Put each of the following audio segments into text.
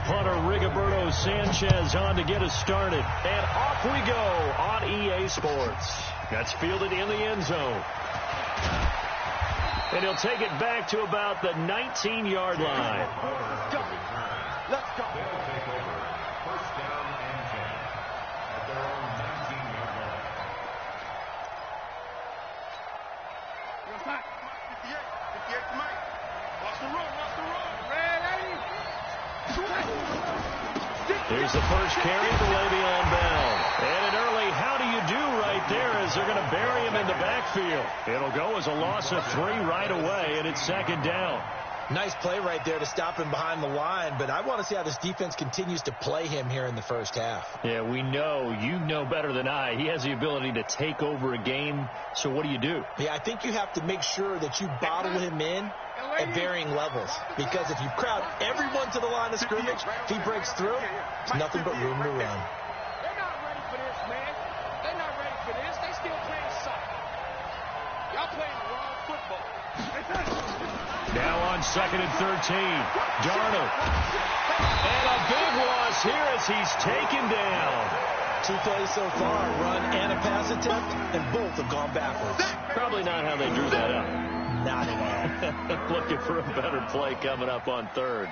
punter Rigoberto Sanchez on to get us started. And off we go on EA Sports. That's fielded in the end zone. And he'll take it back to about the 19-yard line. Let's go. They'll take over. First down and 10 at their own 19-yard line. Your time. 58. 58 to Mike. Watch the run. Watch the run. Here's the first carry, the way beyond bound. And an early how do you do right there as they're going to bury him in the backfield. It'll go as a loss of 3 right away, and it's second down. Nice play right there to stop him behind the line, but I want to see how this defense continues to play him here in the first half. Yeah, we know. You know better than I. He has the ability to take over a game, so what do you do? Yeah, I think you have to make sure that you bottle him in at varying levels, because if you crowd everyone to the line of scrimmage, if he breaks through, there's nothing but room to run. They're not ready for this, man. They're not ready for this. They still playing soccer. Y'all playing the wrong football. Now on 2nd and 13, Darnold. And a big loss here as he's taken down. 2 plays so far, a run and a pass attempt, and both have gone backwards. Probably not how they drew that up. Not at all. Looking for a better play coming up on 3rd.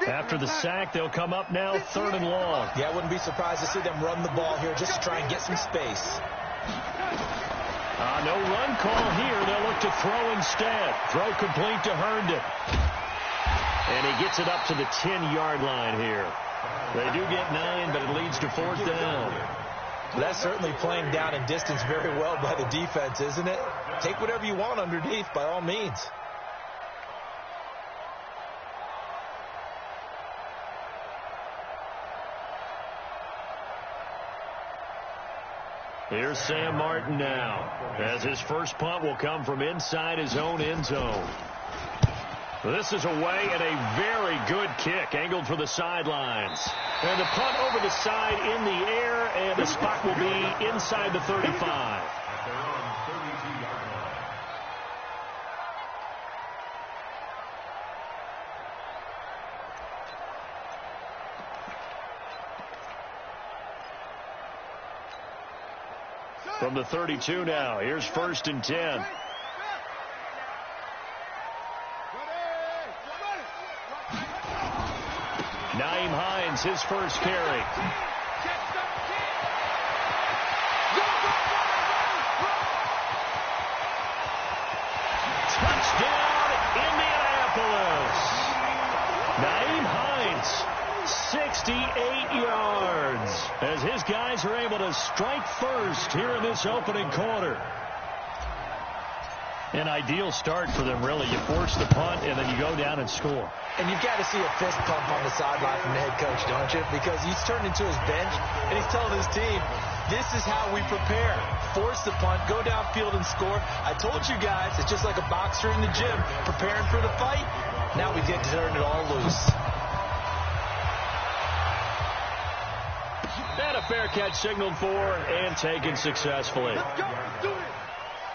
After the sack, they'll come up now 3rd and long. Yeah, I wouldn't be surprised to see them run the ball here just to try and get some space. No run call here. They'll look to throw instead. Throw complete to Herndon. And he gets it up to the 10-yard line here. They do get 9, but it leads to 4th down. That's certainly playing down in distance very well by the defense, isn't it? Take whatever you want underneath, by all means. Here's Sam Martin now, as his first punt will come from inside his own end zone. This is away and a very good kick, angled for the sidelines. And the punt over the side in the air, and the spot will be inside the 35. From the 32 now, here's 1st and 10. Naeem Hines, his first carry. Touchdown, Indianapolis. Naeem Hines, 68 yards, as his guys are able to strike first here in this opening quarter. An ideal start for them, really. You force the punt, and then you go down and score. And you've got to see a fist pump on the sideline from the head coach, don't you? Because he's turned into his bench, and he's telling his team, this is how we prepare. Force the punt, go downfield and score. I told you guys, it's just like a boxer in the gym, preparing for the fight. Now we get to turn it all loose. And a fair catch signaled for and taken successfully. Let's go. Do it.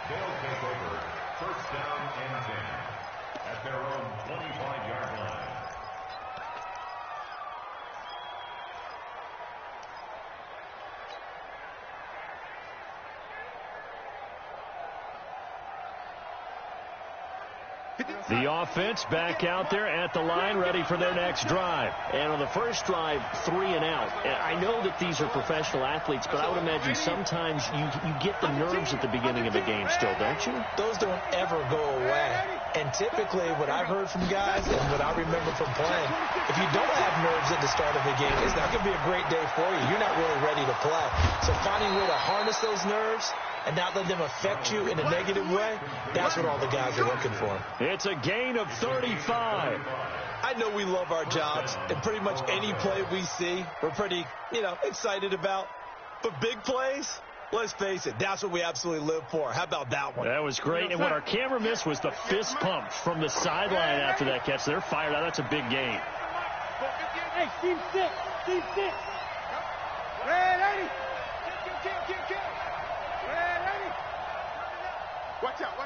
They'll take over 1st down and 10 at their own 25-yard line. The offense back out there at the line, ready for their next drive. And on the first drive, 3 and out. I know that these are professional athletes, but I would imagine sometimes you get the nerves at the beginning of a game still, don't you? Those don't ever go away. And typically, what I've heard from guys and what I remember from playing, if you don't have nerves at the start of a game, it's not going to be a great day for you. You're not really ready to play. So finding a way to harness those nerves and not let them affect you in a negative way, that's what all the guys are looking for. It's a gain of 35. I know we love our jobs, and pretty much any play we see, we're pretty, excited about. But big plays, let's face it, that's what we absolutely live for. How about that one? That was great. And what our camera missed was the fist pump from the sideline after that catch. They're fired out. That's a big gain. Hey, team 6. Defense. Red 80. Kill. Red 80. Watch out.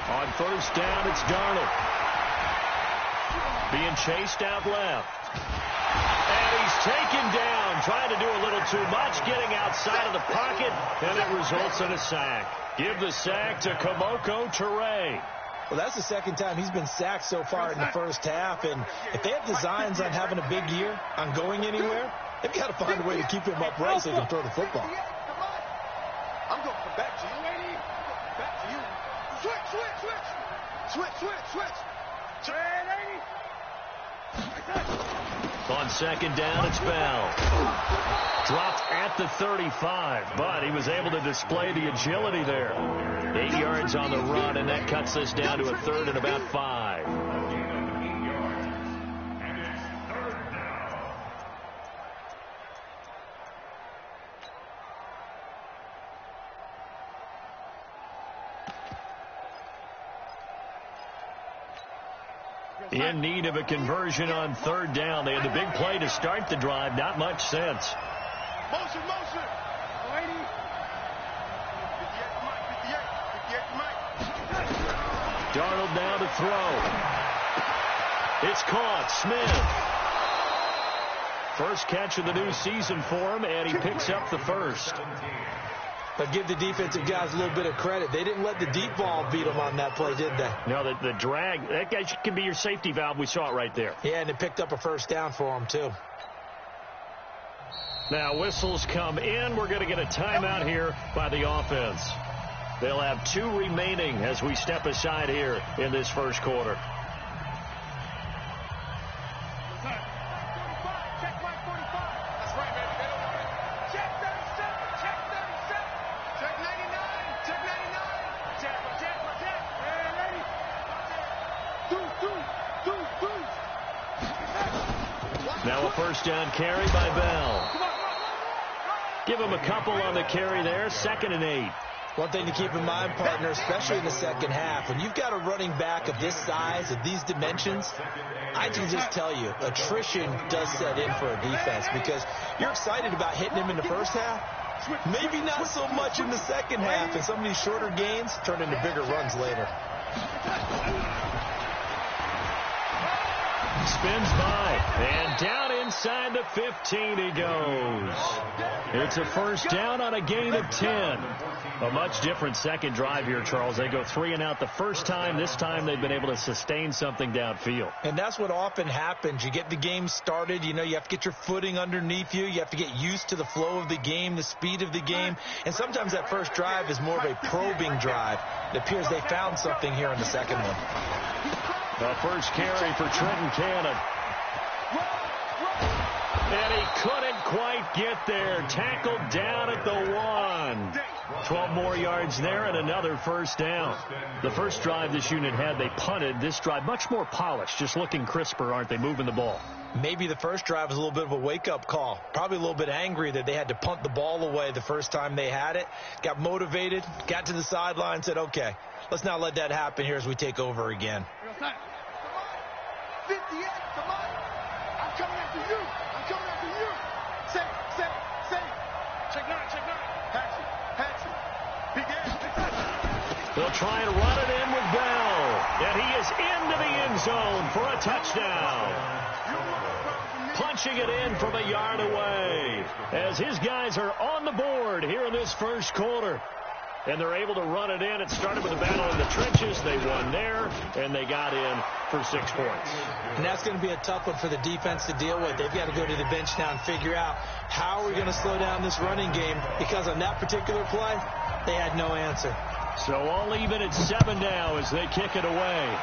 On first down, it's Darnold. Being chased out left. And he's taken down, trying to do a little too much, getting outside of the pocket, and it results in a sack. Give the sack to Kamoko Toure. Well, that's the second time he's been sacked so far in the first half, and if they have designs on having a big year, on going anywhere, they've got to find a way to keep him upright so he can throw the football. I'm going to come back to you. Back to you. Switch. Red 80. On second down, it's Bell. Dropped at the 35, but he was able to display the agility there. 8 yards on the run, and that cuts this down to a third and about 5. In need of a conversion on third down. They had the big play to start the drive. Not much sense. Motion. 80. 58. Darnold now to throw. It's caught. Smith. First catch of the new season for him, and he picks up the first. But give the defensive guys a little bit of credit. They didn't let the deep ball beat them on that play, did they? No, the drag, that guy can be your safety valve. We saw it right there. Yeah, and it picked up a first down for them, too. Now whistles come in. We're going to get a timeout here by the offense. They'll have 2 remaining as we step aside here in this first quarter. Now a first down carry by Bell. Give him a couple on the carry there. 2nd and 8. One thing to keep in mind, partner, especially in the second half, when you've got a running back of this size, of these dimensions, I can just tell you, attrition does set in for a defense because you're excited about hitting him in the first half. Maybe not so much in the second half, and some of these shorter gains turn into bigger runs later. Spins by, and down inside the 15 he goes. It's a first down on a gain of 10. A much different second drive here, Charles. They go 3 and out the first time. This time they've been able to sustain something downfield. And that's what often happens. You get the game started. You know, you have to get your footing underneath you. You have to get used to the flow of the game, the speed of the game. And sometimes that first drive is more of a probing drive. It appears they found something here in the second one. The first carry for Trenton Cannon. And he couldn't quite get there. Tackled down at the 1. 12 more yards there and another first down. The first drive this unit had, they punted. This drive, much more polished, just looking crisper, aren't they, moving the ball? Maybe the first drive was a little bit of a wake-up call. Probably a little bit angry that they had to punt the ball away the first time they had it. Got motivated, got to the sideline, said, okay, let's not let that happen here as we take over again. 58, come on. I'm coming after you. Say. Check 9. Paxi. Big ass. They'll try and run it in with Bell. And he is into the end zone for a touchdown. Punching it in from a yard away as his guys are on the board here in this first quarter. And they're able to run it in. It started with a battle in the trenches. They won there, and they got in for 6 points. And that's going to be a tough one for the defense to deal with. They've got to go to the bench now and figure out how are we going to slow down this running game, because on that particular play, they had no answer. So all even at 7 now as they kick it away.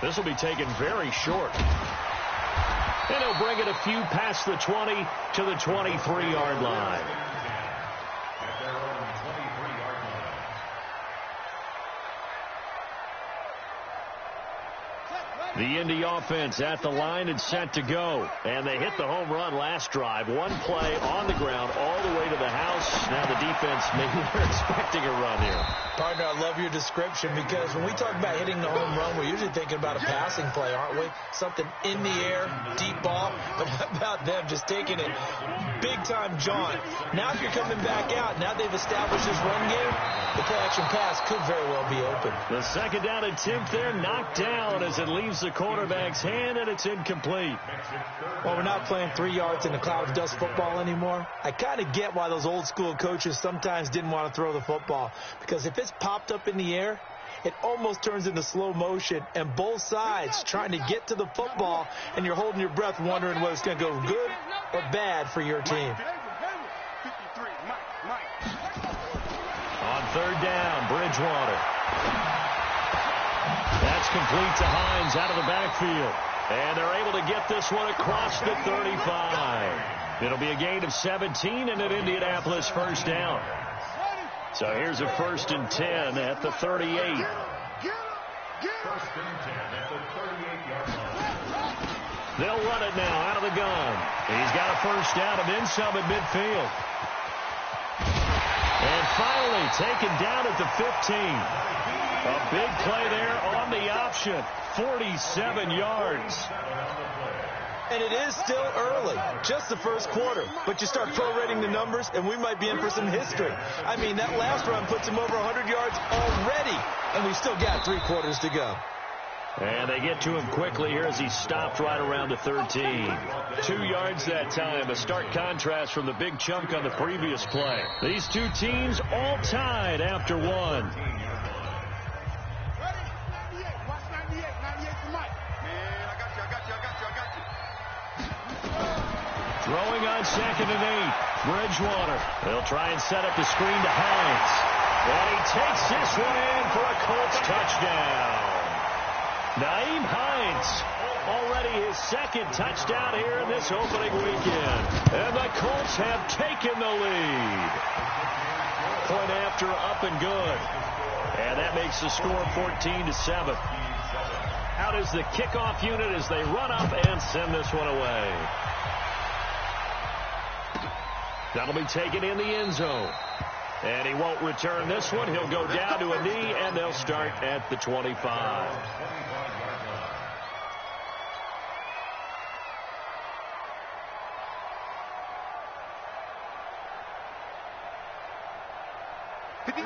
This will be taken very short. And he'll bring it a few past the 20 to the 23-yard line. The Indy offense at the line and set to go. And they hit the home run last drive. One play on the ground all the way to the house. Now the defense, maybe they're expecting a run here. Partner, I love your description because when we talk about hitting the home run, we're usually thinking about a passing play, aren't we? Something in the air, deep ball. But how about them just taking it big-time jaunt? Now if you're coming back out, now they've established this run game, the play-action pass could very well be open. The second down attempt there knocked down as it leaves the quarterback's hand, and it's incomplete. Well, we're not playing 3 yards in a cloud of dust football anymore. I kind of get why those old-school coaches sometimes didn't want to throw the football, because if it's popped up in the air, it almost turns into slow motion, and both sides trying to get to the football, and you're holding your breath wondering whether it's going to go good or bad for your team. On third down, Bridgewater. That's complete to Hines out of the backfield. And they're able to get this one across the 35. It'll be a gain of 17 and an Indianapolis first down. So here's a 1st and 10 at the 38. 1st and 10 at the 38-yard line. They'll run it now out of the gun. He's got a first down and then some at midfield. And finally taken down at the 15. A big play there on the option. 47 yards. And it is still early, just the first quarter. But you start prorating the numbers, and we might be in for some history. I mean, that last run puts him over 100 yards already, and we've still got 3 quarters to go. And they get to him quickly here as he stopped right around the 13. 2 yards that time, a stark contrast from the big chunk on the previous play. These two teams all tied after one. Throwing on 2nd and 8. Bridgewater. They'll try and set up the screen to Hines. And he takes this one in for a Colts touchdown. Nyheim Hines, already his 2nd touchdown here in this opening weekend. And the Colts have taken the lead. Point after, up and good. And that makes the score 14-7. Out is the kickoff unit as they run up and send this one away. That'll be taken in the end zone. And he won't return this one. He'll go down to a knee, and they'll start at the 25.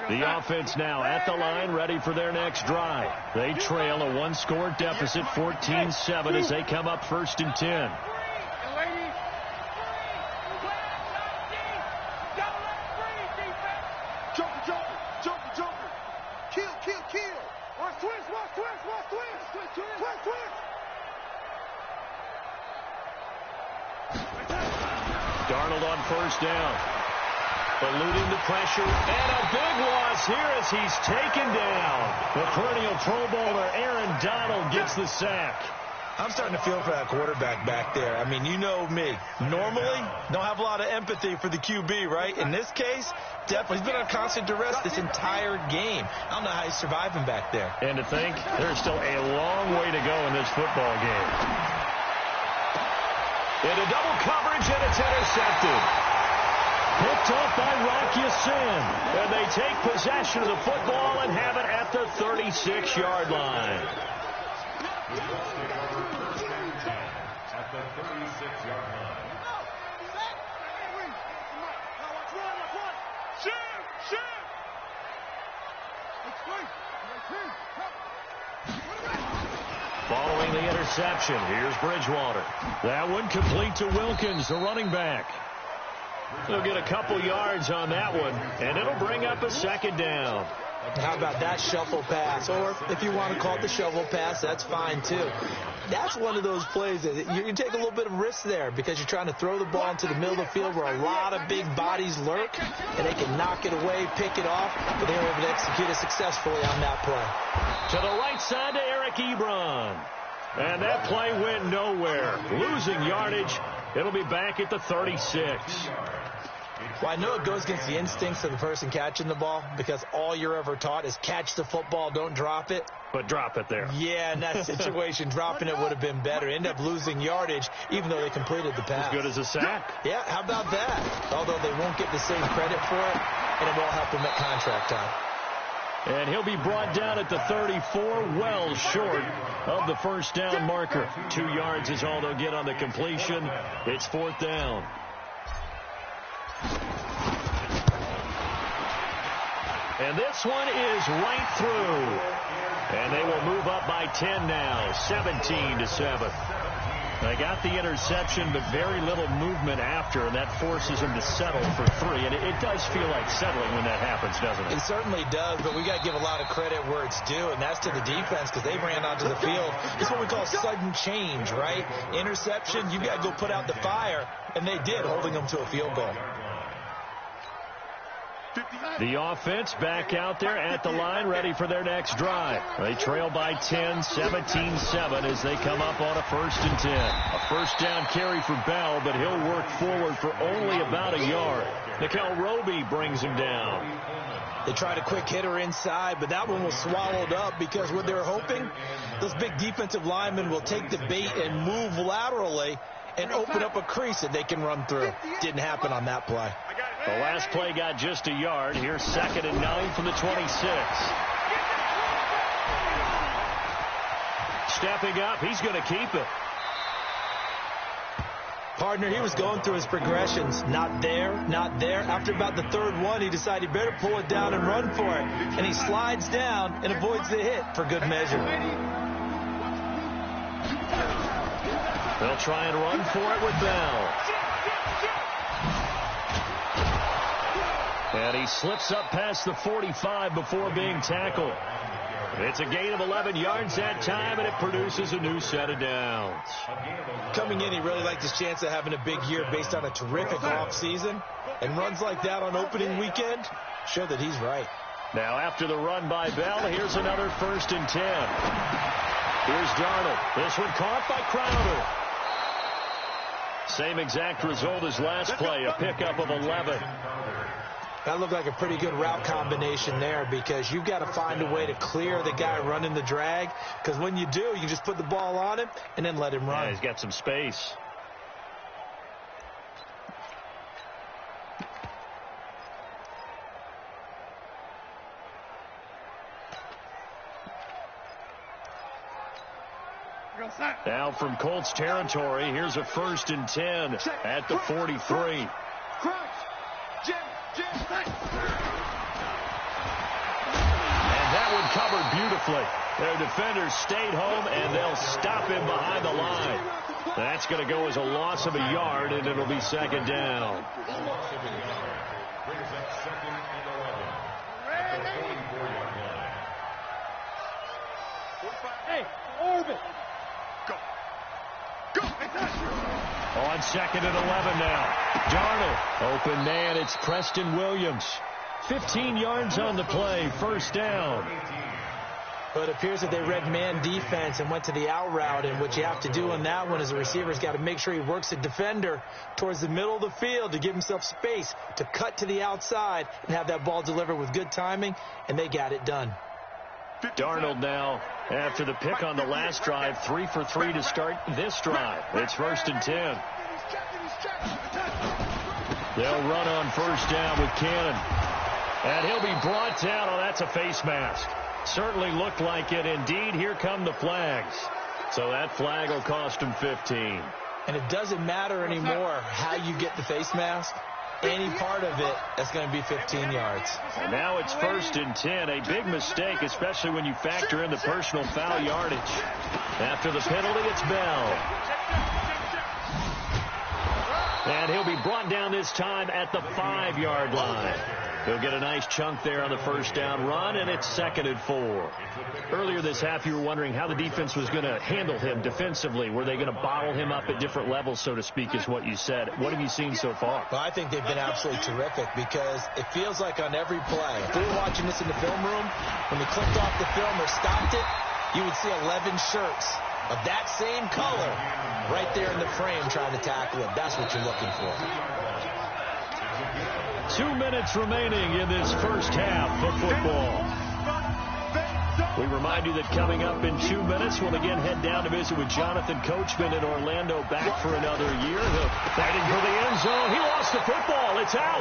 The offense now at the line, ready for their next drive. They trail a 1-score deficit, 14-7, as they come up 1st and 10. Darnold on 1st down. Eluding the pressure, and a big loss here as he's taken down. The perennial Pro Bowler Aaron Donald gets the sack. I'm starting to feel for that quarterback back there. I mean, you know me. Normally, don't have a lot of empathy for the QB, right? In this case, definitely. He's been on constant duress this entire game. I don't know how he's surviving back there. And to think, there's still a long way to go in this football game. Into double coverage, and it's intercepted. Picked off by Rock Ya-Sin. And they take possession of the football and have it at the 36-yard line. At the 36-yard line. Following the interception, here's Bridgewater. That one complete to Wilkins, the running back. They'll get a couple yards on that one, and it'll bring up a 2nd down. How about that shuffle pass? Or if you want to call it the shovel pass, that's fine too. That's one of those plays that you take a little bit of risk there because you're trying to throw the ball into the middle of the field where a lot of big bodies lurk, and they can knock it away, pick it off, but they were able to execute it successfully on that play. To the right side to Eric Ebron. And that play went nowhere. Losing yardage. It'll be back at the 36. Well, I know it goes against the instincts of the person catching the ball because all you're ever taught is catch the football, don't drop it. but drop it there. Yeah, in that situation, dropping it would have been better. End up losing yardage, even though they completed the pass. As good as a sack. Yeah, how about that? Although they won't get the same credit for it, and it won't help them at contract time. And he'll be brought down at the 34, well short of the first down marker. 2 yards is all they'll get on the completion. It's 4th down. And this one is right through. And they will move up by 10 now, 17-7. They got the interception, but very little movement after, and that forces them to settle for 3. And it does feel like settling when that happens, doesn't it? It certainly does, but we got to give a lot of credit where it's due, and that's to the defense because they ran onto the field. It's what we call sudden change, right? Interception, you got to go put out the fire, and they did, holding them to a field goal. The offense back out there at the line, ready for their next drive. They trail by 10, 17-7 as they come up on a 1st and 10. A first down carry for Bell, but he'll work forward for only about a yard. Nickel Roby brings him down. They tried a quick hitter inside, but that one was swallowed up because what they're hoping, those big defensive linemen will take the bait and move laterally and open up a crease that they can run through. Didn't happen on that play. The last play got just a yard. Here's 2nd and 9 from the 26. Stepping up, he's going to keep it. Partner, he was going through his progressions. Not there, not there. After about the 3rd one, he decided he better pull it down and run for it. And he slides down and avoids the hit for good measure. They'll try and run for it with Bell. And he slips up past the 45 before being tackled. It's a gain of 11 yards that time, and it produces a new set of downs. Coming in, he really liked his chance of having a big year based on a terrific offseason. And runs like that on opening weekend show that he's right. Now, after the run by Bell, here's another 1st and 10. Here's Darnold. This one caught by Crowder. Same exact result as last play, a pickup of 11. That looked like a pretty good route combination there because you've got to find a way to clear the guy running the drag, because when you do, you can just put the ball on him and then let him run. Yeah, he's got some space. Now from Colts territory, here's a 1st and 10 at the 43. And that one covered beautifully. Their defenders stayed home, and they'll stop him behind the line. That's going to go as a loss of a yard, and it'll be 2nd down. Hey, Orbit. Go. On 2nd and 11 now. Darnold, open man, it's Preston Williams. 15 yards on the play, 1st down. But it appears that they read man defense and went to the out route, and what you have to do on that one is the receiver's got to make sure he works the defender towards the middle of the field to give himself space to cut to the outside and have that ball delivered with good timing, and they got it done. Darnold now, after the pick on the last drive, 3 for 3 to start this drive. It's 1st and 10. They'll run on 1st down with Cannon. And he'll be brought down. Oh, that's a face mask. Certainly looked like it. Indeed, here come the flags. So that flag will cost him 15. And it doesn't matter anymore how you get the face mask. Any part of it, that's going to be 15 yards. And now it's 1st and 10. A big mistake, especially when you factor in the personal foul yardage. After the penalty, it's Bell. And he'll be brought down this time at the 5-yard line. He'll get a nice chunk there on the 1st down run, and it's 2nd and 4. Earlier this half, you were wondering how the defense was going to handle him defensively. Were they going to bottle him up at different levels, so to speak, is what you said. What have you seen so far? Well, I think they've been absolutely terrific because it feels like on every play, if we were watching this in the film room, when they clicked off the film or stopped it, you would see 11 shirts of that same color right there in the frame trying to tackle him. That's what you're looking for. 2 minutes remaining in this first half of football. We remind you that coming up in 2 minutes, we'll again head down to visit with Jonathan Coachman in Orlando, back for another year. He'll fighting for the end zone. He lost the football. It's out.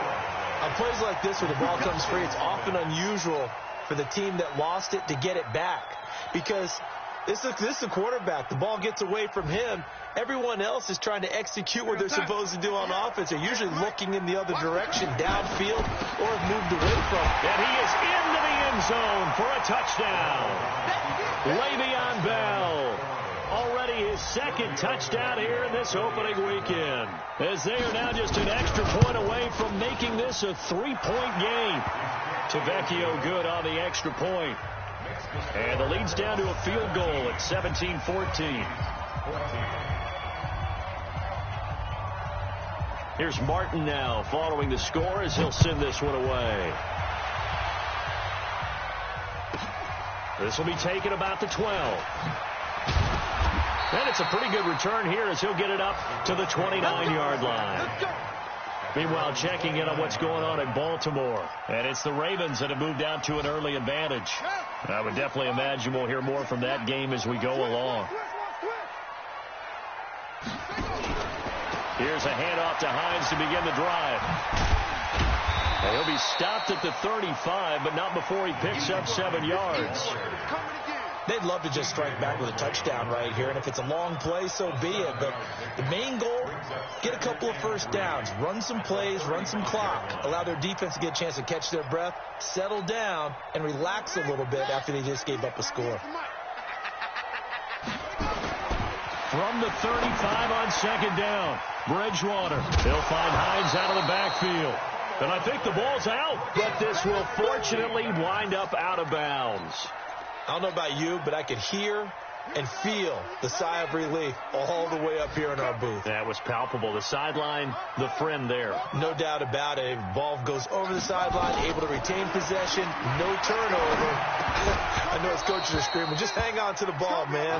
On plays like this where the ball comes free, it's often unusual for the team that lost it to get it back, because this is a quarterback. The ball gets away from him. Everyone else is trying to execute what they're supposed to do on offense. They're usually looking in the other direction, downfield, or have moved away from it. And he is into the end zone for a touchdown. Le'Veon Bell, already his second touchdown here in this opening weekend, as they are now just an extra point away from making this a 3-point game. Tavecchio good on the extra point. And the lead's down to a field goal at 17-14. Here's Martin now following the score as he'll send this one away. This will be taken about the 12. And it's a pretty good return here as he'll get it up to the 29-yard line. Meanwhile, checking in on what's going on in Baltimore. And it's the Ravens that have moved out to an early advantage. I would definitely imagine we'll hear more from that game as we go along. Here's a handoff to Hines to begin the drive. And he'll be stopped at the 35, but not before he picks up 7 yards. They'd love to just strike back with a touchdown right here, and if it's a long play, so be it. But the main goal, get a couple of first downs, run some plays, run some clock, allow their defense to get a chance to catch their breath, settle down, and relax a little bit after they just gave up a score. From the 35 on second down, Bridgewater. They'll find Hines out of the backfield. And I think the ball's out, but this will fortunately wind up out of bounds. I don't know about you, but I could hear and feel the sigh of relief all the way up here in our booth. That was palpable. The sideline, the friend there. No doubt about it. Ball goes over the sideline, able to retain possession, no turnover. I know his coaches are screaming, just hang on to the ball, man.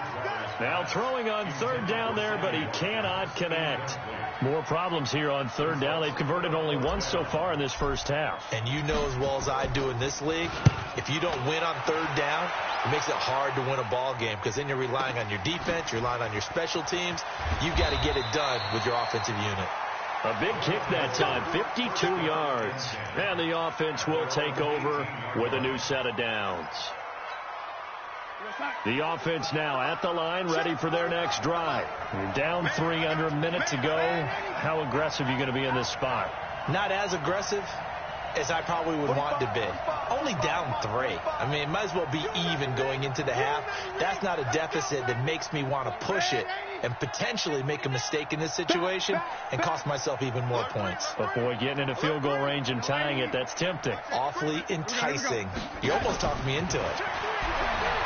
Now throwing on third down there, but he cannot connect. More problems here on third down. They've converted only once so far in this first half. And you know as well as I do in this league, if you don't win on third down, it makes it hard to win a ball game, because then you're relying on your defense, you're relying on your special teams. You've got to get it done with your offensive unit. A big kick that time, 52 yards. And the offense will take over with a new set of downs. The offense now at the line, ready for their next drive. You're down 3 under a minute to go. How aggressive are you going to be in this spot? Not as aggressive as I probably would want to be. Only down 3. I mean, it might as well be even going into the half. That's not a deficit that makes me want to push it and potentially make a mistake in this situation and cost myself even more points. But, boy, getting into field goal range and tying it, that's tempting. Awfully enticing. You almost talked me into it.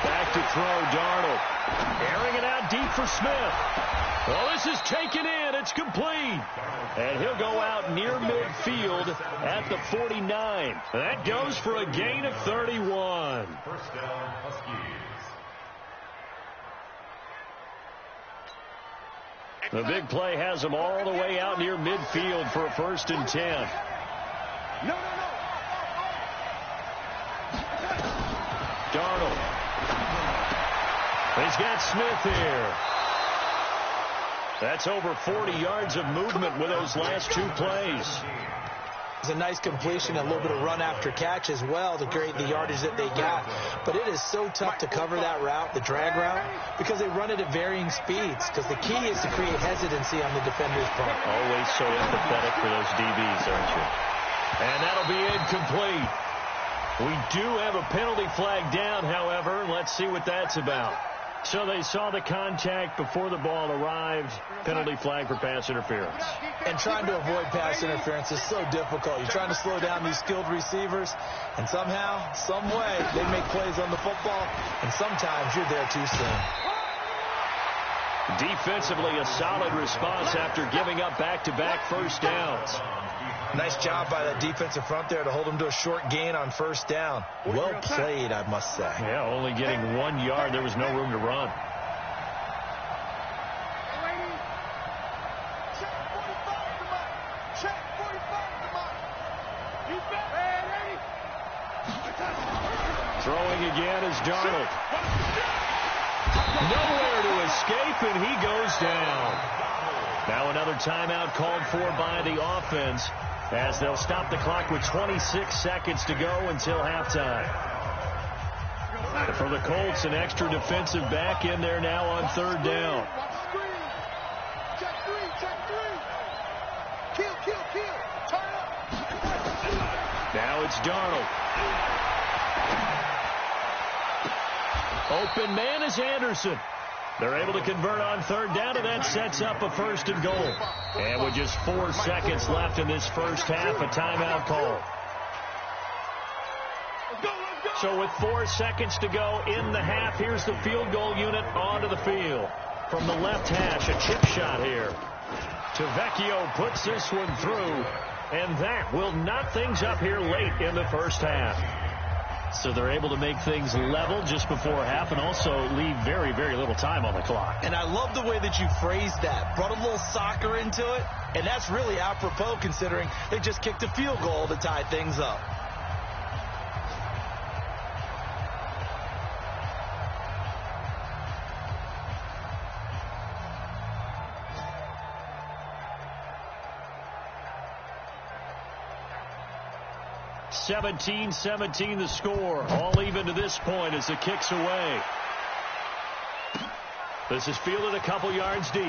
Back to throw, Darnold. Airing it out deep for Smith. Well, this is taken in. It's complete. And he'll go out near midfield at the 49. That goes for a gain of 31. First down, Huskies. The big play has them all the way out near midfield for a 1st and 10. Darnold. He's got Smith here. That's over 40 yards of movement with those last 2 plays. It's a nice completion, a little bit of run after catch as well to create the yardage that they got. But it is so tough to cover that route, the drag route, because they run it at varying speeds. Because the key is to create hesitancy on the defender's part. Always so empathetic for those DBs, aren't you? And that'll be incomplete. We do have a penalty flag down, however. Let's see what that's about. So they saw the contact before the ball arrived. Penalty flag for pass interference. And trying to avoid pass interference is so difficult. You're trying to slow down these skilled receivers, and somehow, some way, they make plays on the football, and sometimes you're there too soon. Defensively, a solid response after giving up back-to-back first downs. Nice job by that defensive front there to hold them to a short gain on first down. Well played, I must say. Yeah, only getting 1 yard. There was no room to run. Throwing again is Darnold. Nowhere to escape, and he goes down. Now another timeout called for by the offense as they'll stop the clock with 26 seconds to go until halftime. For the Colts, an extra defensive back in there now on third down. Check three. Kill. Turn up. Now it's Darnold. Open man is Anderson. They're able to convert on third down, and that sets up a first and goal. And with just 4 seconds left in this first half, a timeout call. So with 4 seconds to go in the half, here's the field goal unit onto the field. From the left hash, a chip shot here. Tavecchio puts this one through, and that will knot things up here late in the first half. So they're able to make things level just before half and also leave very, very little time on the clock. And I love the way that you phrased that. Brought a little soccer into it, and that's really apropos considering they just kicked a field goal to tie things up. (17-17) the score. All even to this point as the kick's away. This is fielded a couple yards deep.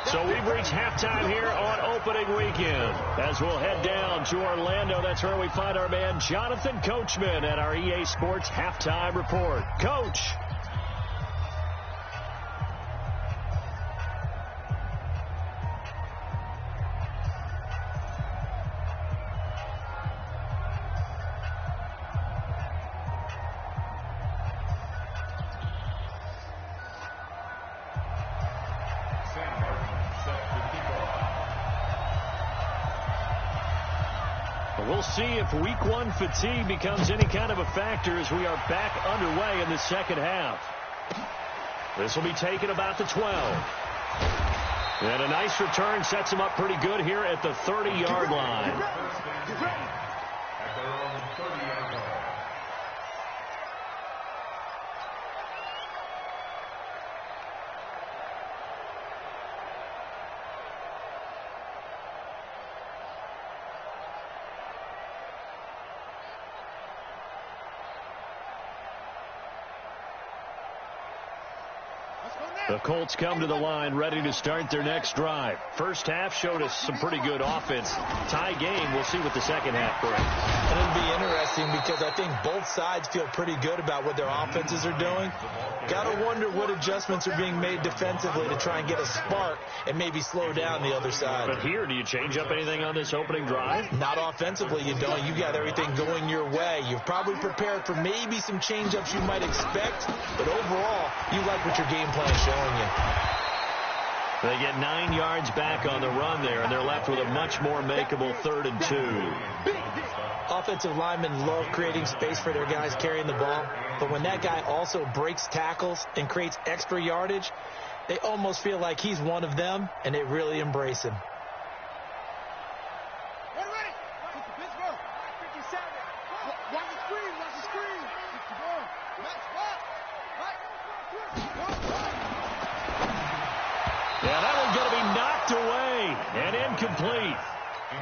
So we've reached halftime here on opening weekend. As we'll head down to Orlando, that's where we find our man Jonathan Coachman at our EA Sports Halftime Report. Coach. We'll see if week one fatigue becomes any kind of a factor as we are back underway in the second half. This will be taken about the 12. And a nice return sets him up pretty good here at the 30-yard line. At their own 30-yard line. The Colts come to the line ready to start their next drive. First half showed us some pretty good offense. Tie game. We'll see what the second half brings. And it'll be interesting because I think both sides feel pretty good about what their offenses are doing. Got to wonder what adjustments are being made defensively to try and get a spark and maybe slow down the other side. But here, do you change up anything on this opening drive? Not offensively, you don't. You got everything going your way. You've probably prepared for maybe some change-ups you might expect, but overall, you like what your game plan is showing you. They get 9 yards back on the run there, and they're left with a much more makeable 3rd and 2. Offensive linemen love creating space for their guys carrying the ball, but when that guy also breaks tackles and creates extra yardage, they almost feel like he's one of them, and they really embrace him. Yeah, that one's going to be knocked away and incomplete.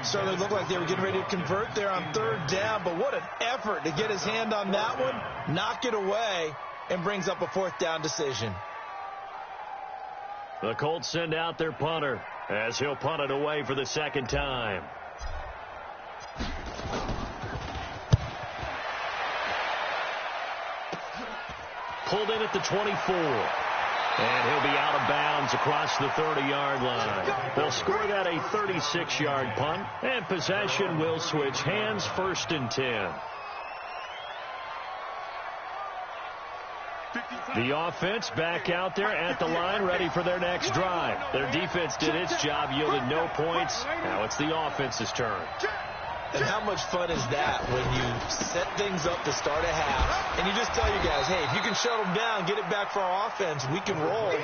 Certainly looked like they were getting ready to convert there on 3rd down, but what an effort to get his hand on that one, knock it away, and brings up a 4th down decision. The Colts send out their punter as he'll punt it away for the second time. Pulled in at the 24. And he'll be out of bounds across the 30-yard line. They'll score that a 36-yard punt, and possession will switch hands, 1st and 10. The offense back out there at the line, ready for their next drive. Their defense did its job, yielded no points. Now it's the offense's turn. And how much fun is that when you set things up to start a half and you just tell your guys, hey, if you can shut them down, get it back for our offense, we can roll.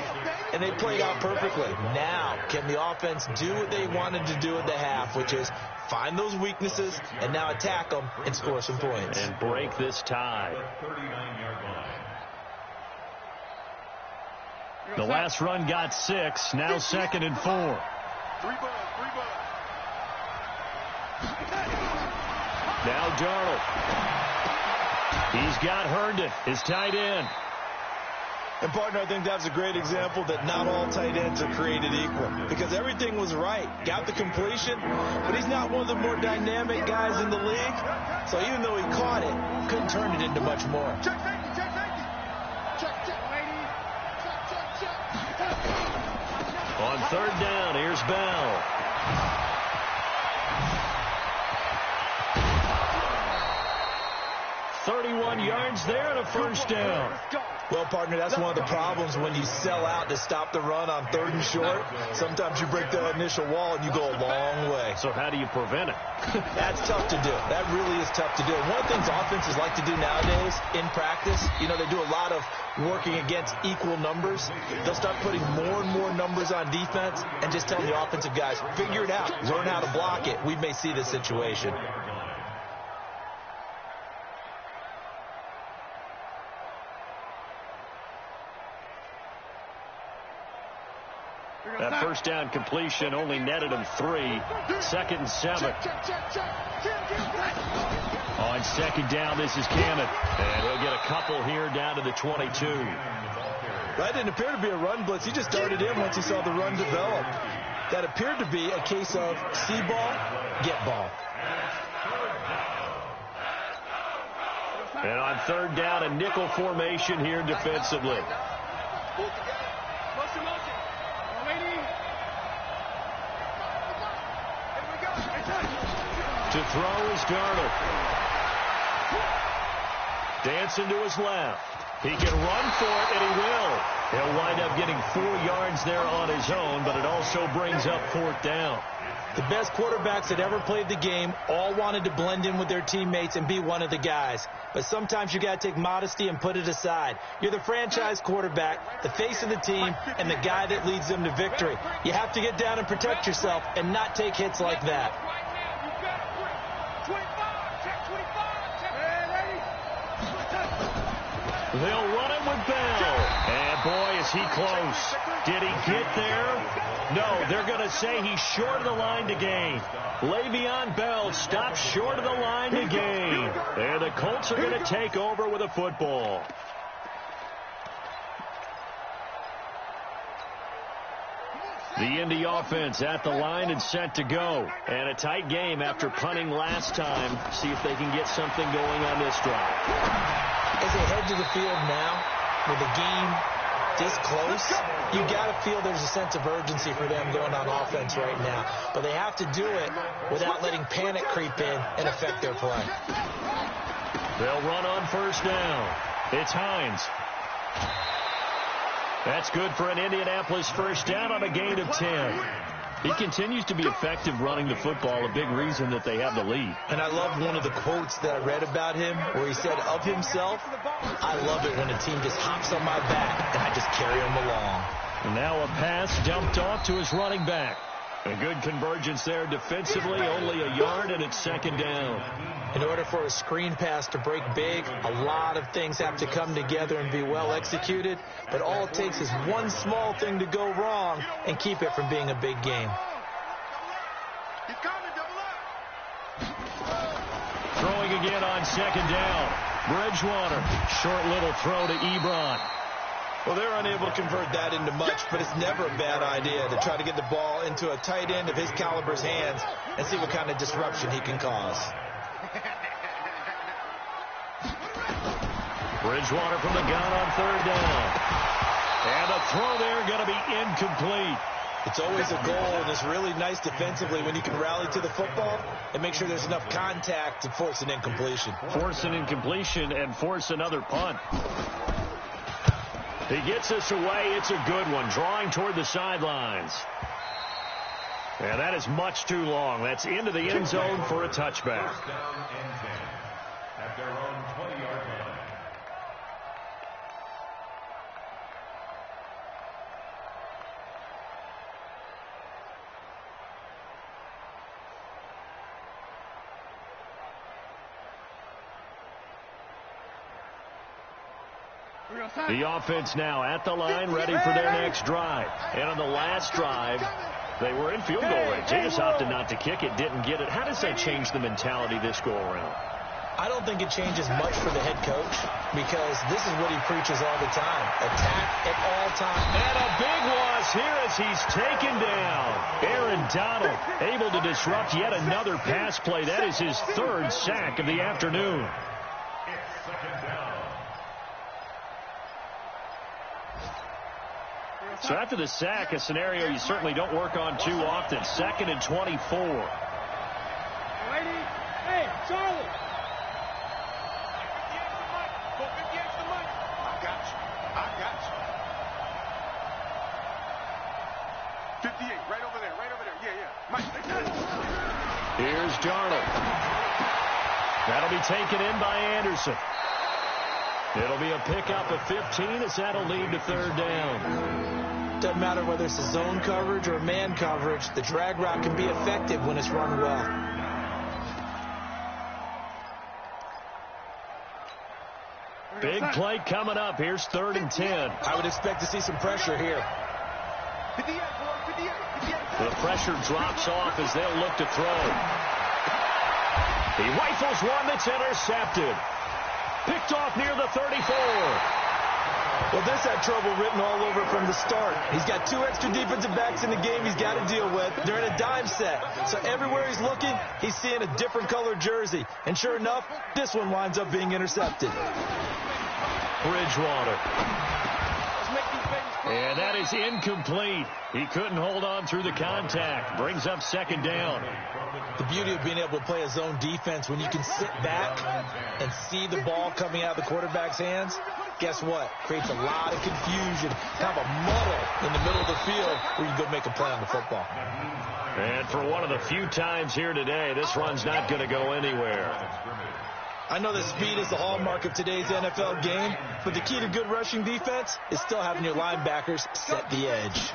And they played out perfectly. Now, can the offense do what they wanted to do at the half, which is find those weaknesses and now attack them and score some points. And break this tie. The last run got 6. Now 2nd and 4. Now Darnold. He's got Herndon, his tight end. And, partner, I think that's a great example that not all tight ends are created equal because everything was right. Got the completion, but he's not one of the more dynamic guys in the league. So even though he caught it, couldn't turn it into much more. On 3rd down, here's Bell. Yards there and a first down. Well, partner, that's one of the problems when you sell out to stop the run on 3rd and short. Sometimes you break the initial wall and you go a long way. So how do you prevent it? That's tough to do. That really is tough to do. One of the things offenses like to do nowadays in practice, they do a lot of working against equal numbers. They'll start putting more and more numbers on defense and just telling the offensive guys, figure it out, learn how to block it. We may see this situation. That first down completion only netted him 3. 2nd and 7. On 2nd down, this is Cannon. And he'll get a couple here down to the 22. That didn't appear to be a run blitz. He just darted in once he saw the run develop. That appeared to be a case of see ball, get ball. And on 3rd down, a nickel formation here defensively. To throw is Darnold. Dancing to his left. He can run for it, and he will. He'll wind up getting 4 yards there on his own, but it also brings up 4th down. The best quarterbacks that ever played the game all wanted to blend in with their teammates and be one of the guys. But sometimes you got to take modesty and put it aside. You're the franchise quarterback, the face of the team, and the guy that leads them to victory. You have to get down and protect yourself and not take hits like that. They'll run it with Bell. And boy, is he close. Did he get there? No, they're going to say he's short of the line to gain. Le'Veon Bell stops short of the line to gain. And the Colts are going to take over with a football. The Indy offense at the line and set to go. And a tight game after punting last time. See if they can get something going on this drive. As they head to the field now, with the game this close, you got to feel there's a sense of urgency for them going on offense right now. But they have to do it without letting panic creep in and affect their play. They'll run on 1st down. It's Hines. That's good for an Indianapolis 1st down on a gain of 10. He continues to be effective running the football, a big reason that they have the lead. And I love one of the quotes that I read about him where he said of himself, I love it when a team just hops on my back and I just carry them along. And now a pass dumped off to his running back. A good convergence there defensively, only a yard, and it's 2nd down. In order for a screen pass to break big, a lot of things have to come together and be well executed, but all it takes is one small thing to go wrong and keep it from being a big game. Throwing again on 2nd down. Bridgewater, short little throw to Ebron. Well, they're unable to convert that into much, but it's never a bad idea to try to get the ball into a tight end of his caliber's hands and see what kind of disruption he can cause. Bridgewater from the gun on 3rd down. And the throw there going to be incomplete. It's always a goal, and it's really nice defensively when you can rally to the football and make sure there's enough contact to force an incompletion. Force an incompletion and force another punt. He gets this away. It's a good one, drawing toward the sidelines. And that is much too long. That's into the end zone for a touchback. First down and 10 at their own 20-yard line. The offense now at the line, ready for their next drive. And on the last drive, they were in field goal range. They just opted not to kick it, didn't get it. How does that change the mentality this go-around? I don't think it changes much for the head coach because this is what he preaches all the time. Attack at all times. And a big loss here as he's taken down. Aaron Donald able to disrupt yet another pass play. That is his third sack of the afternoon. It's second down. So after the sack, a scenario you certainly don't work on too often. 2nd and 24. Hey, Charlie. I got you. 58, right over there. Yeah. Mike. Here's Darnold. That'll be taken in by Anderson. It'll be a pickup of 15 as that'll lead to third down. Doesn't matter whether it's a zone coverage or man coverage, the drag route can be effective when it's run well. Big play coming up. Here's 3rd and 10. I would expect to see some pressure here. 58. The pressure drops off as they'll look to throw. He rifles one that's intercepted. Picked off near the 34. Well, this had trouble written all over it from the start. He's got 2 extra defensive backs in the game he's got to deal with. They're in a dime set. So everywhere he's looking, he's seeing a different colored jersey. And sure enough, this one winds up being intercepted. Bridgewater. And that is incomplete. He couldn't hold on through the contact. Brings up 2nd down. The beauty of being able to play a zone defense when you can sit back and see the ball coming out of the quarterback's hands, guess what? Creates a lot of confusion, kind of a muddle in the middle of the field where you go make a play on the football. And for one of the few times here today, this run's not going to go anywhere. I know that speed is the hallmark of today's NFL game, but the key to good rushing defense is still having your linebackers set the edge.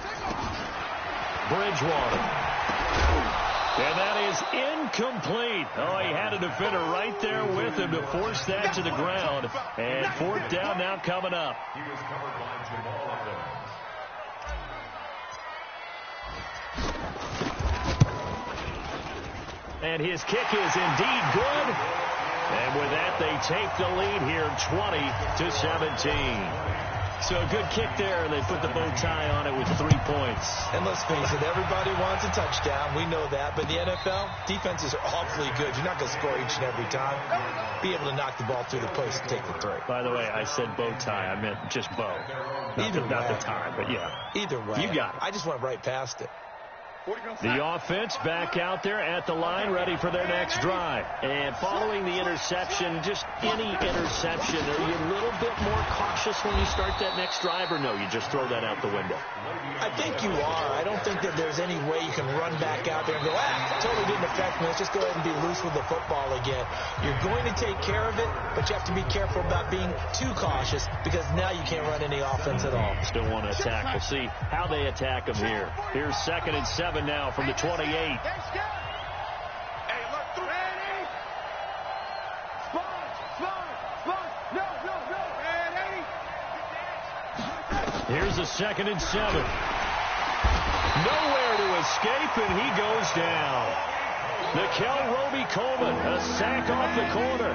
Bridgewater. And that is incomplete. Oh, he had a defender right there with him to force that to the ground. And 4th down now coming up. He was covered by Jamal Adams. And his kick is indeed good. And with that, they take the lead here 20-17. So a good kick there, and they put the bow tie on it with 3 points. And let's face it, everybody wants a touchdown. We know that. But in the NFL, defenses are awfully good. You're not going to score each and every time. Be able to knock the ball through the post and take the 3. By the way, I said bow tie. I meant just bow. Not the tie, but yeah. Either way. You got it. I just went right past it. The offense back out there at the line, ready for their next drive. And following the interception, just any interception, are you a little bit more cautious when you start that next drive, or no, you just throw that out the window? I think you are. I don't think that there's any way you can run back out there and go, totally didn't affect me. Let's just go ahead and be loose with the football again. You're going to take care of it, but you have to be careful about being too cautious because now you can't run any offense at all. Still want to attack. We'll see how they attack them here. Here's 2nd and 7 now from the 28. Hey, look, ready? No. Here's a 2nd and 7. Nowhere to escape, and he goes down. Nickel Roby-Coleman, a sack off the corner.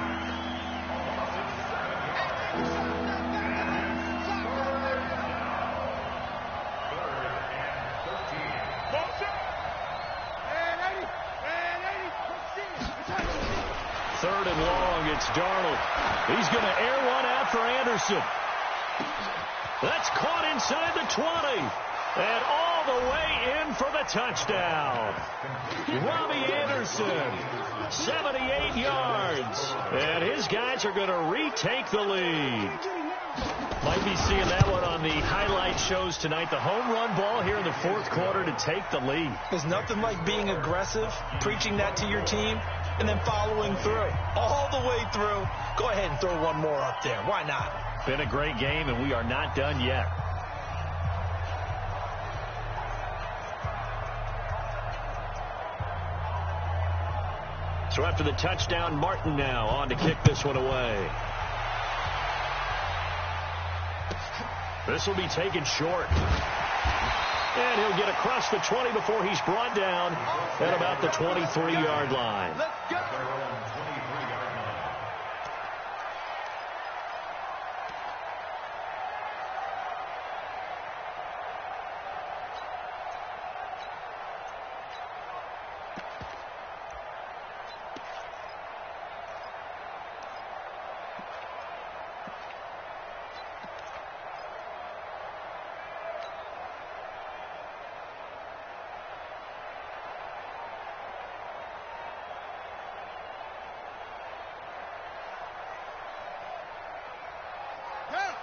Third and long, it's Darnold. He's going to air one out for Anderson. That's caught inside the 20. And all the way in for the touchdown. Robbie Anderson, 78 yards. And his guys are going to retake the lead. Might be seeing that one on the highlight highlight shows tonight the home run ball here in the fourth quarter to take the lead. There's nothing like being aggressive, preaching that to your team, and then following through. All the way through. Go ahead and throw one more up there. Why not? Been a great game, and we are not done yet. So after the touchdown, Martin now on to kick this one away. This will be taken short. And he'll get across the 20 before he's brought down at about the 23-yard line. Let's go.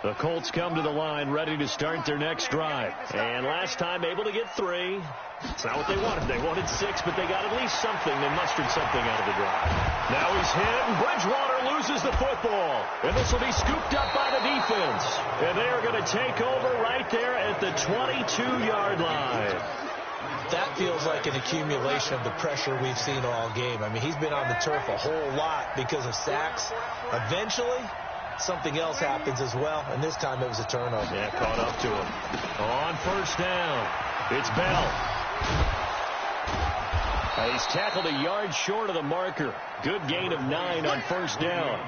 The Colts come to the line ready to start their next drive. And last time able to get 3. It's not what they wanted. They wanted 6, but they got at least something. They mustered something out of the drive. Now he's hit, and Bridgewater loses the football. And this will be scooped up by the defense. And they are going to take over right there at the 22-yard line. That feels like an accumulation of the pressure we've seen all game. I mean, he's been on the turf a whole lot because of sacks. Eventually, something else happens as well, and this time it was a turnover. Yeah, caught up to him. On first down, it's Bell. He's tackled a yard short of the marker. Good gain of 9 on first down.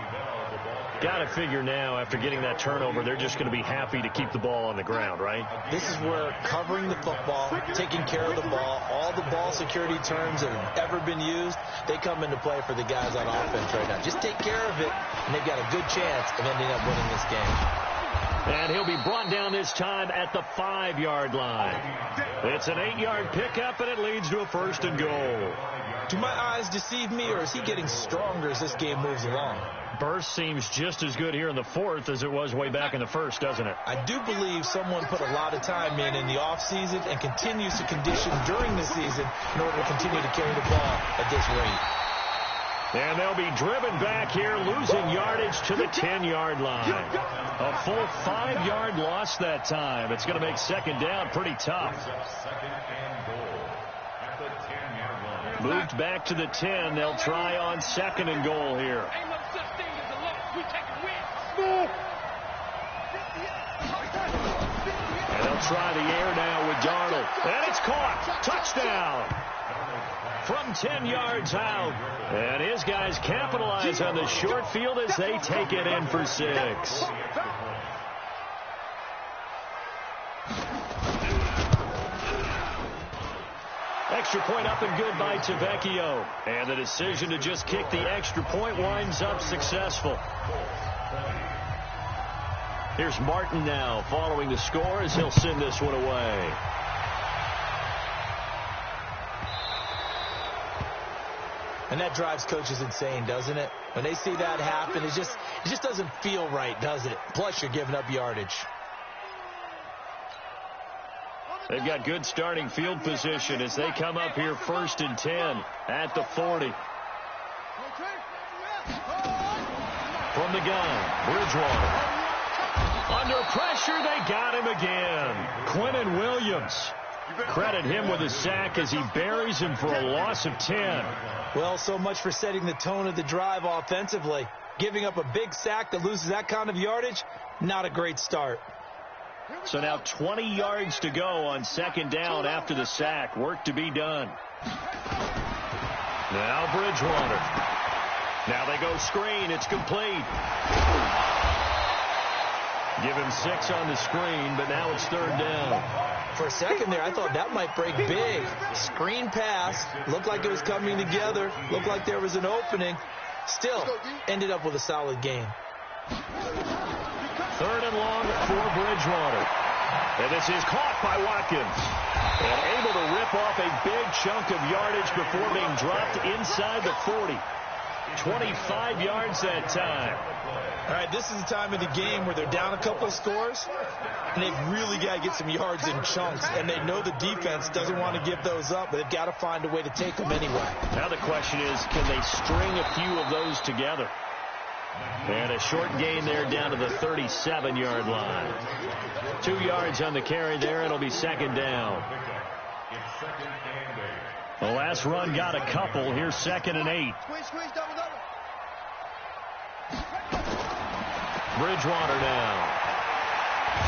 Got to figure now, after getting that turnover, they're just going to be happy to keep the ball on the ground, right? This is where covering the football, taking care of the ball, all the ball security terms that have ever been used, they come into play for the guys on offense right now. Just take care of it, and they've got a good chance of ending up winning this game. And he'll be brought down this time at the 5-yard line. It's an 8-yard pickup, and it leads to a first and goal. Do my eyes deceive me, or is he getting stronger as this game moves along? Burst seems just as good here in the fourth as it was way back in the first, doesn't it? I do believe someone put a lot of time in the offseason and continues to condition during the season in order to continue to carry the ball at this rate. And they'll be driven back here, losing yardage to the 10-yard line. A full 5-yard loss that time. It's going to make second down pretty tough. Moved back to the 10. They'll try on second and goal here. Ain't no such thing as a loss. We take a win. And they'll try the air now with Darnold. And it's caught. Touchdown. From 10 yards out. And his guys capitalize on the short field as they take it in for 6. Extra point up and good by Tavecchio. And the decision to just kick the extra point winds up successful. Here's Martin now following the score as he'll send this one away. And that drives coaches insane, doesn't it? When they see that happen, it just doesn't feel right, does it? Plus, you're giving up yardage. They've got good starting field position as they come up here first and 10 at the 40. From the gun, Bridgewater. Under pressure, they got him again. Quinnen Williams. Credit him with a sack as he buries him for a loss of 10. Well, so much for setting the tone of the drive offensively. Giving up a big sack that loses that kind of yardage, not a great start. So now 20 yards to go on second down after the sack. Work to be done. Now Bridgewater. Now they go screen. It's complete. Give him 6 on the screen, but now it's third down. For a second there, I thought that might break big. Screen pass. Looked like it was coming together. Looked like there was an opening. Still, ended up with a solid game. Third and long for Bridgewater. And this is caught by Watkins. And able to rip off a big chunk of yardage before being dropped inside the 40. 25 yards that time. All right, this is the time of the game where they're down a couple of scores, and they've really got to get some yards in chunks, and they know the defense doesn't want to give those up, but they've got to find a way to take them anyway. Now the question is, can they string a few of those together? And a short gain there down to the 37-yard line. 2 yards on the carry there. It'll be second down. The last run got a couple. Here's 2nd and 8. Bridgewater now.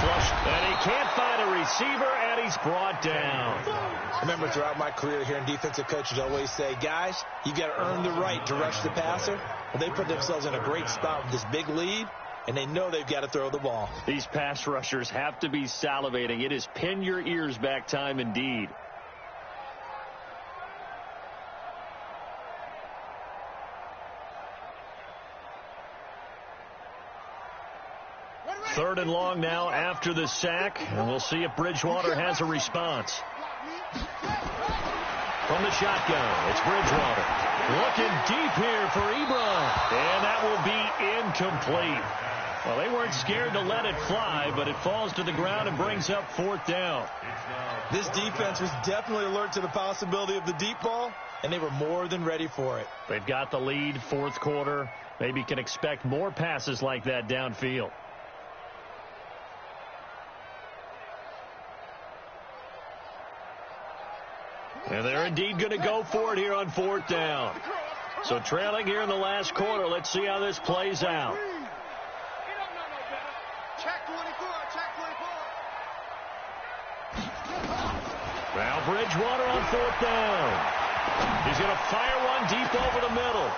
Flush, and he can't find a receiver, and he's brought down. I remember throughout my career hearing defensive coaches always say, guys, you got to earn the right to rush the passer. Well, they put themselves in a great spot with this big lead, and they know they've got to throw the ball. These pass rushers have to be salivating. It is pin your ears back time indeed. Third and long now after the sack, and we'll see if Bridgewater has a response. From the shotgun, it's Bridgewater. Looking deep here for Ebron, and that will be incomplete. Well, they weren't scared to let it fly, but it falls to the ground and brings up 4th down. This defense was definitely alert to the possibility of the deep ball, and they were more than ready for it. They've got the lead, 4th quarter. Maybe can expect more passes like that downfield. And they're indeed going to go for it here on 4th down. So trailing here in the last quarter. Let's see how this plays out. Now Bridgewater on 4th down. He's going to fire one deep over the middle.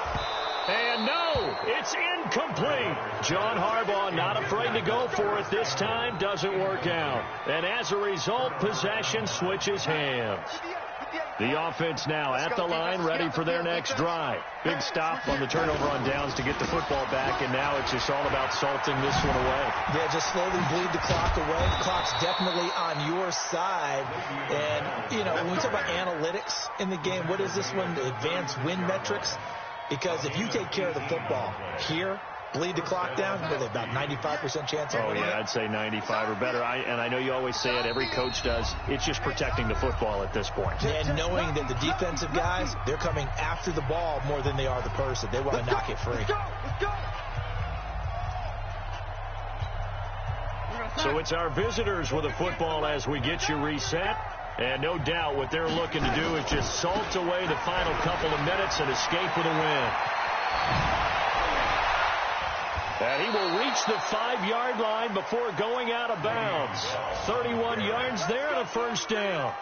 And no, it's incomplete. John Harbaugh not afraid to go for it this time. Doesn't work out. And as a result, possession switches hands. The offense now at the line, ready for their next drive. Big stop on the turnover on downs to get the football back, and now it's just all about salting this one away. Yeah, just slowly bleed the clock away. The clock's definitely on your side. And, you know, when we talk about analytics in the game, what is this one? The advanced win metrics? Because if you take care of the football here, bleed the clock down, with about 95% chance of winning. Oh, yeah, I'd say 95 or better. And I know you always say it, every coach does. It's just protecting the football at this point. And knowing that the defensive guys, they're coming after the ball more than they are the person. They want to knock it free. Let's go. So it's our visitors with the football as we get you reset. And no doubt what they're looking to do is just salt away the final couple of minutes and escape with a win. And he will reach the 5-yard line before going out of bounds. 31 yards there and a first down.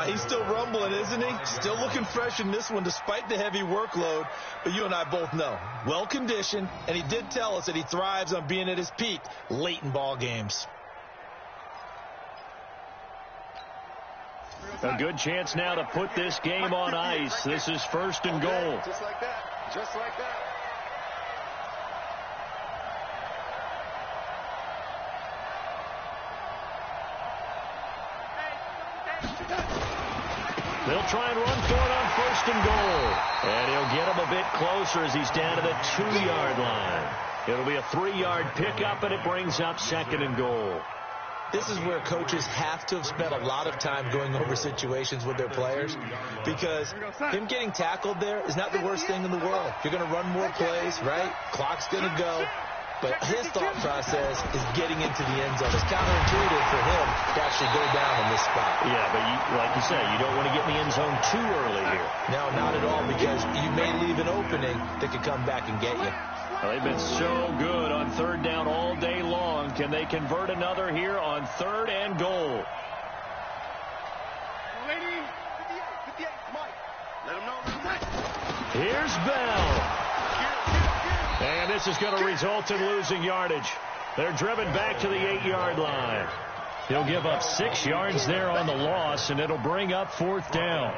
He's still rumbling, isn't he? Still looking fresh in this one despite the heavy workload. But you and I both know, well-conditioned, and he did tell us that he thrives on being at his peak late in ball games. A good chance now to put this game on ice. This is 1st and goal. Just like that. Just like that. They'll try and run for it on 1st and goal. And he'll get him a bit closer as he's down to the 2-yard line. It'll be a 3-yard pickup, and it brings up 2nd and goal. This is where coaches have to have spent a lot of time going over situations with their players, because him getting tackled there is not the worst thing in the world. You're going to run more plays, right? Clock's going to go. But his thought process is getting into the end zone. It's counterintuitive for him to actually go down in this spot. Yeah, but like you say, you don't want to get in the end zone too early here. No, not at all, because you may leave an opening that could come back and get you. Well, they've been so good on 3rd down all day long. Can they convert another here on 3rd and goal? Lady, 58, Mike. Let him know. Here's Bell. And this is going to result in losing yardage. They're driven back to the 8-yard line. He'll give up 6 yards there on the loss, and it'll bring up 4th down.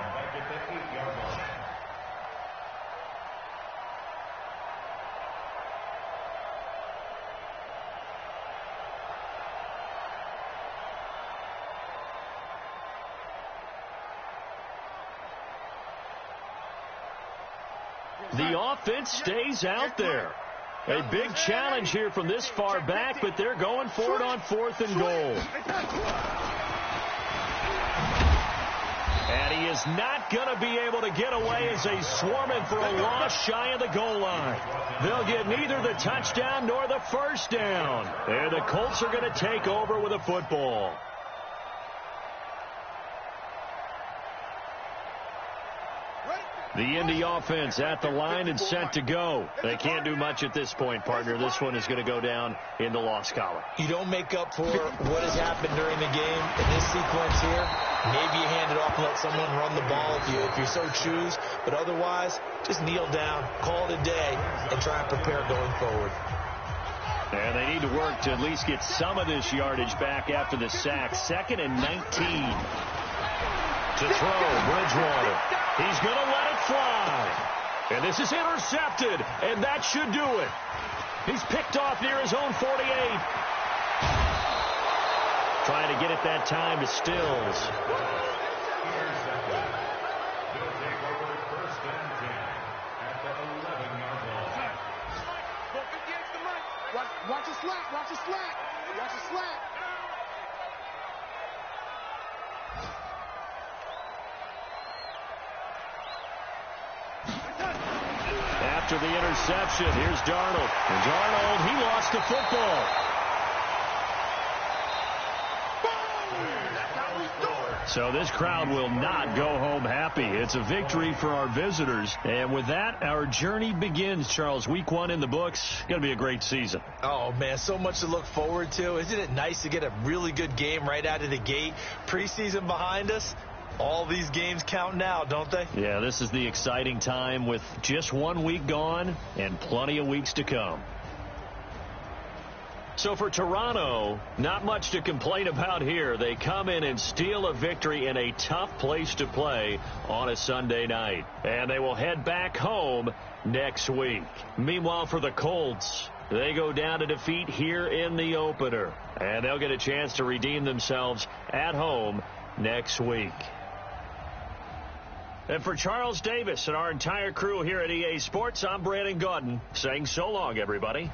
The offense stays out there. A big challenge here from this far back, but they're going for it on 4th and goal. And he is not going to be able to get away as they swarm him for a loss shy of the goal line. They'll get neither the touchdown nor the first down. And the Colts are going to take over with a football. The Indy offense at the line and set to go. They can't do much at this point, partner. This one is going to go down in the loss column. You don't make up for what has happened during the game in this sequence here. Maybe you hand it off and let someone run the ball if you so choose. But otherwise, just kneel down, call it a day, and try and prepare going forward. And they need to work to at least get some of this yardage back after the sack. 2nd and 19. To throw, Bridgewater. He's going to let it fly. And this is intercepted, and that should do it. He's picked off near his own 48. Trying to get it that time to Stills. They'll take over 1st and 10 at the 11-yard line. Watch the slack. Watch the slack. Watch the slack. After the interception, here's Darnold. And Darnold, he lost the football. So this crowd will not go home happy. It's a victory for our visitors. And with that, our journey begins, Charles. Week 1 in the books. Going to be a great season. Oh, man, so much to look forward to. Isn't it nice to get a really good game right out of the gate? Preseason behind us. All these games count now, don't they? Yeah, this is the exciting time with just 1 week gone and plenty of weeks to come. So for Toronto, not much to complain about here. They come in and steal a victory in a tough place to play on a Sunday night. And they will head back home next week. Meanwhile, for the Colts, they go down to defeat here in the opener. And they'll get a chance to redeem themselves at home next week. And for Charles Davis and our entire crew here at EA Sports, I'm Brandon Gaudin saying so long, everybody.